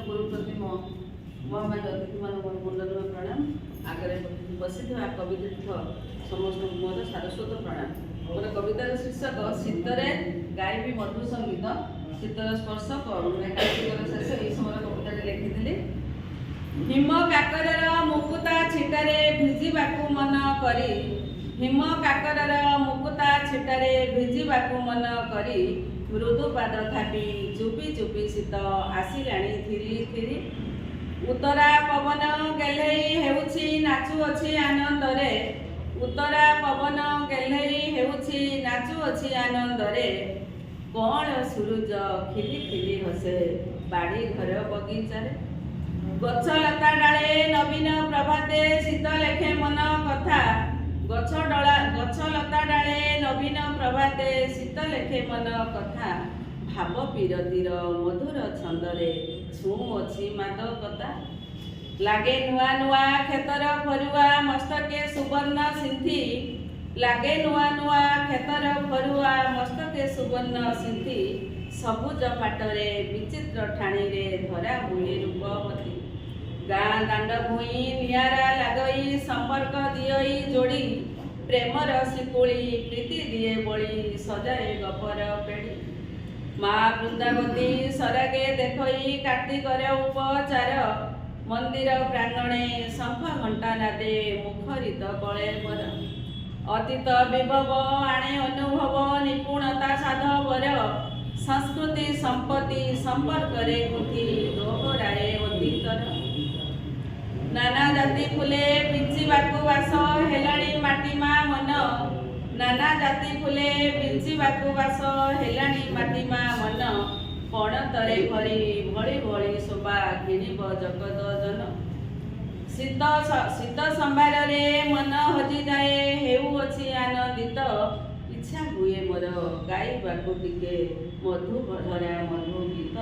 गुरुप्रति महामान्य अतिथि मान मुंडन प्रणाम आगे बसी कवितीर्थ समस्त मोर सारस्वत प्रणाम। मोर कवितार शीर्षक शीतरे गायबी मधुर संगीत शीतर स्पर्श करुणे कार्तिकर शेष यही समय कविता लिखी। हिम काकरर मुकुता छिटारे भिजिबाकू मन करी हिम काकरर मुकुता छिटारे भिजिबाकू मन करी मृदु पाद थापी चुपी चुपी शीत आसिलाणी थिरी थिरी उतरा पवन गेल्हेई हेउछि नाचुअछि आनंदरे उतरा पवन गेल्हेई हेउछि नाचुअछि आनंदरे कौन सूरज खिली खिली हसे बाड़ी घर बगीचारे गछ लता डाले नवीन प्रभाते शीत लेखे मन कथा गछ लता डाले नवीन प्रभाते शीत लेखे मन कथा भाव पीरतीर मधुर छंदरे छुँअछि मादकता लागे नुआ नुआ खेतर फरुआ मस्तके सुवर्ण सिंथी लागे नुआ नुआ खेतर फरुआ मस्तके सुवर्ण सिंथी सबुज पाटरे विचित्र ठाणी रे धरा बुली रूपवती गाँ दांड भूई नियारा लागई संपर्क दियई जोड़ी प्रेमर शिकुड़ी प्रीति दिए बड़ी सजाए गपर पेड़ी माँ वृंदावती सरागे देखई कार्तिकर उपचार मंदिर प्रांगणे शंख घंटा नादे मुखरित कले बर अतीत विभव आणे अनुभव निपुणता साधवर संस्कृति संपत्ति संपर्क रे गुंथि दोहराए अतीतर नाना जाति फुले बिंचिबाकू बास हेलाणी माटीमा मन नाना जाति फुले बिंचिबाकू बास हेलाणी माटीमा मन पणतरे भरी भଳି भଳି शोभा କିଣିବ ଜଗତ ଜନ ଶୀତ ସମ୍ଭାରରେ ମନ ହଜିଯାଏ ହେଉଅଛି ଆନନ୍ଦିତ ଇଚ୍ଛା ହୁଏ ମୋର ଗାଇବାକୁ ଟିକେ ମଧୁ ଭରା ମଧୁ ଗୀତ।